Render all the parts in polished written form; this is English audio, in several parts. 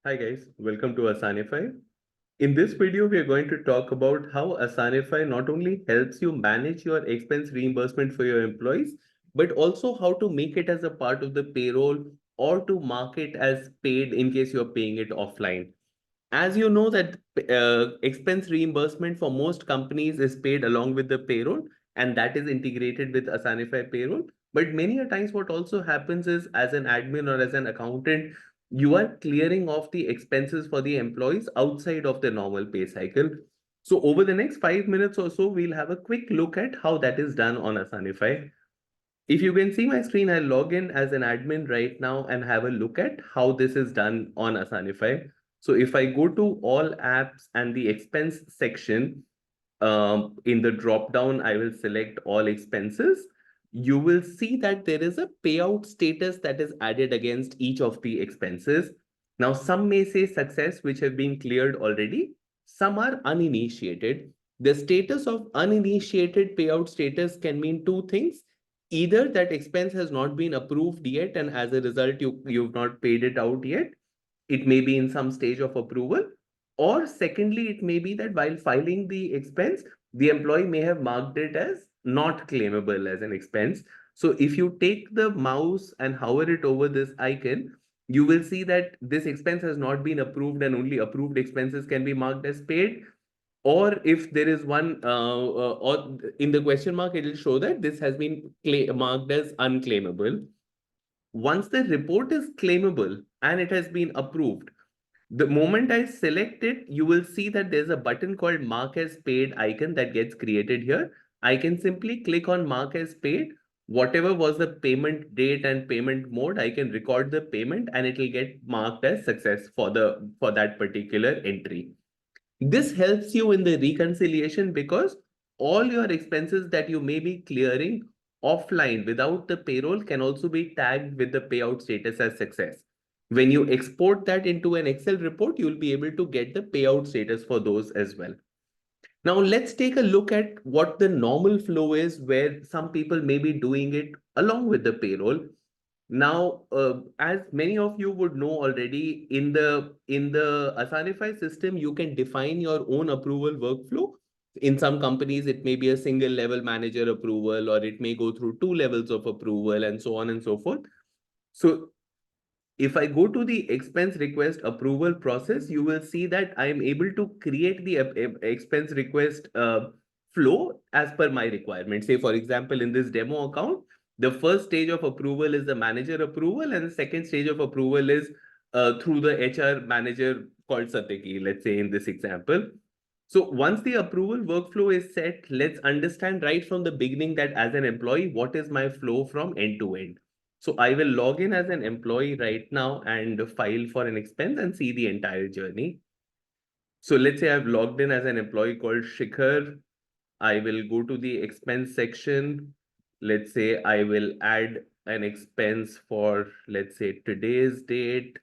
Hi guys, welcome to Asanify. In this video, we are going to talk about how Asanify not only helps you manage your expense reimbursement for your employees, but also how to make it as a part of the payroll or to mark it as paid in case you're paying it offline. As you know that expense reimbursement for most companies is paid along with the payroll, and that is integrated with Asanify payroll. But many a times what also happens is as an admin or as an accountant, you are clearing off the expenses for the employees outside of the normal pay cycle. So over the next 5 minutes or so, we'll have a quick look at how that is done on Asanify. If you can see my screen, I'll log in as an admin right now and have a look at how this is done on Asanify. So if I go to all apps and the expense section, in the drop down, I will select all expenses. You will see that there is a payout status that is added against each of the expenses. Now, some may say success, which have been cleared already. Some are uninitiated. The status of uninitiated payout status can mean two things. Either that expense has not been approved yet, and as a result, you've not paid it out yet. It may be in some stage of approval. Or secondly, it may be that while filing the expense, the employee may have marked it as not claimable as an expense. So if you take the mouse and hover it over this icon, you will see that this expense has not been approved and only approved expenses can be marked as paid. Or if there is one, or in the question mark, it will show that this has been marked as unclaimable. Once the report is claimable and it has been approved, the moment I select it, you will see that there's a button called Mark as Paid icon that gets created here. I can simply click on Mark as Paid. Whatever was the payment date and payment mode, I can record the payment and it will get marked as success for that particular entry. This helps you in the reconciliation because all your expenses that you may be clearing offline without the payroll can also be tagged with the payout status as success. When you export that into an Excel report, you'll be able to get the payout status for those as well. Now, let's take a look at what the normal flow is where some people may be doing it along with the payroll. Now, as many of you would know already, in the Asanify system, you can define your own approval workflow. In some companies, it may be a single level manager approval, or it may go through two levels of approval, and so on and so forth. So if I go to the expense request approval process, you will see that I am able to create the expense request flow as per my requirement. Say, for example, in this demo account, the first stage of approval is the manager approval, and the second stage of approval is through the HR manager called Satyaki, let's say in this example. So once the approval workflow is set, let's understand right from the beginning that as an employee, what is my flow from end to end. So I will log in as an employee right now and file for an expense and see the entire journey. So let's say I've logged in as an employee called Shikhar. I will go to the expense section. Let's say I will add an expense for, let's say, today's date.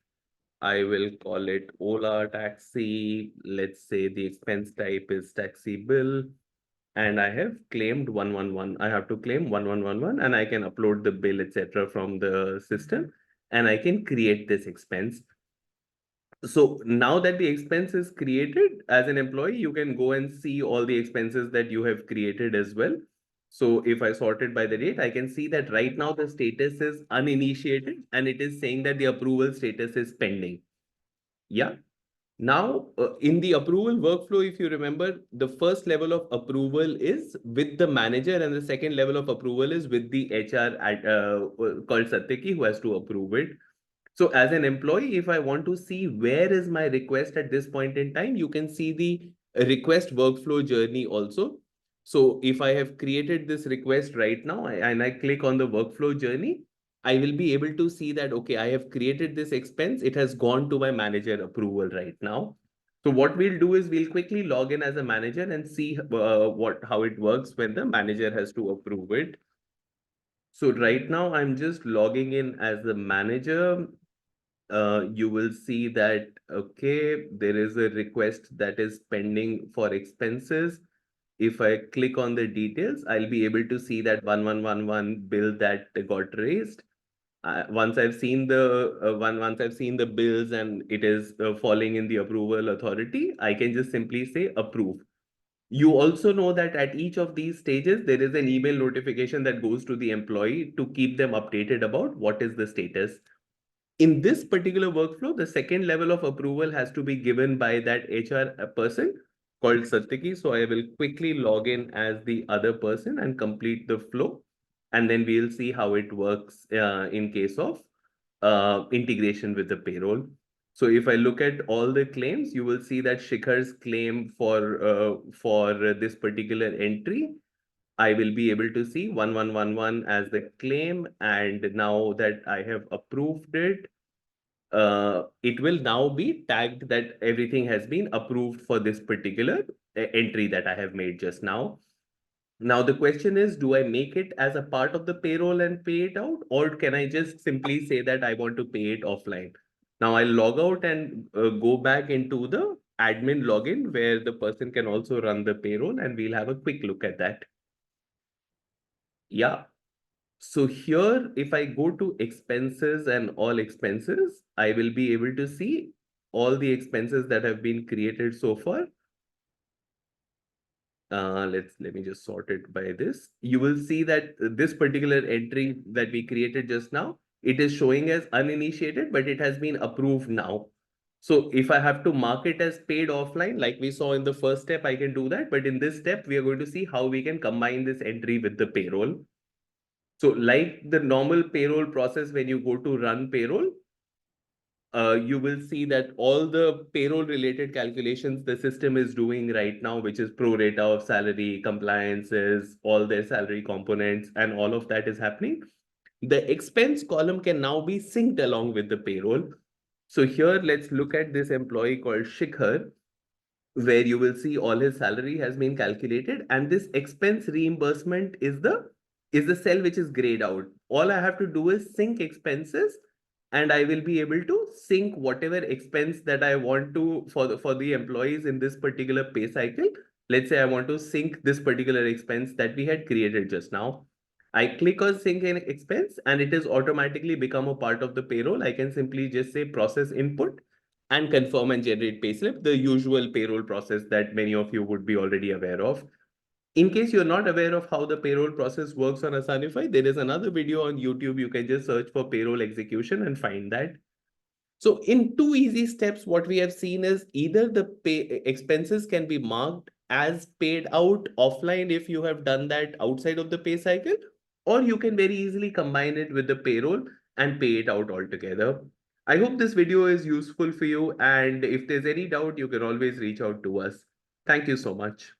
I will call it Ola taxi. Let's say the expense type is taxi bill. And I have claimed 111. I have to claim 1111 and I can upload the bill, etc. from the system and I can create this expense. So now that the expense is created as an employee, you can go and see all the expenses that you have created as well. So if I sort it by the date, I can see that right now the status is uninitiated and it is saying that the approval status is pending. Yeah. Now, in the approval workflow, if you remember, the first level of approval is with the manager, and the second level of approval is with the HR called Satyaki who has to approve it. So, as an employee, if I want to see where is my request at this point in time, you can see the request workflow journey also. So, if I have created this request right now and I click on the workflow journey, I will be able to see that, okay, I have created this expense. It has gone to my manager approval right now. So what we'll do is we'll quickly log in as a manager and see how it works when the manager has to approve it. So right now I'm just logging in as the manager. You will see that, okay, there is a request that is pending for expenses. If I click on the details, I'll be able to see that 1111 bill that got raised. once I've seen the once I've seen the bills and it is falling in the approval authority, I can just simply say approve. You also know that at each of these stages, there is an email notification that goes to the employee to keep them updated about what is the status. In this particular workflow, the second level of approval has to be given by that HR person called Satyaki. So I will quickly log in as the other person and complete the flow. And then we'll see how it works in case of integration with the payroll. So if I look at all the claims, you will see that Shikhar's claim for this particular entry, I will be able to see 1111 as the claim. And now that I have approved it, it will now be tagged that everything has been approved for this particular entry that I have made just now. Now, the question is, do I make it as a part of the payroll and pay it out, or can I just simply say that I want to pay it offline? Now, I'll log out and go back into the admin login where the person can also run the payroll, and we'll have a quick look at that. Yeah. So here, if I go to expenses and all expenses, I will be able to see all the expenses that have been created so far. Let me just sort it by this. You will see that this particular entry that we created just now, it is showing as uninitiated, but it has been approved now. So if I have to mark it as paid offline, like we saw in the first step, I can do that. But in this step, we are going to see how we can combine this entry with the payroll. So like the normal payroll process, when you go to run payroll, you will see that all the payroll related calculations the system is doing right now, which is pro rata of salary, compliances, all their salary components, and all of that is happening. The expense column can now be synced along with the payroll. So here, let's look at this employee called Shikhar, where you will see all his salary has been calculated, and this expense reimbursement is the cell which is grayed out. All I have to do is sync expenses, and I will be able to sync whatever expense that I want to for the employees in this particular pay cycle. Let's say I want to sync this particular expense that we had created just now. I click on sync an expense and it is automatically become a part of the payroll. I can simply just say process input and confirm and generate payslip, the usual payroll process that many of you would be already aware of. In case you're not aware of how the payroll process works on Asanify, there is another video on YouTube. You can just search for payroll execution and find that. So in two easy steps, what we have seen is either the expenses can be marked as paid out offline if you have done that outside of the pay cycle, or you can very easily combine it with the payroll and pay it out altogether. I hope this video is useful for you, and if there's any doubt, you can always reach out to us. Thank you so much.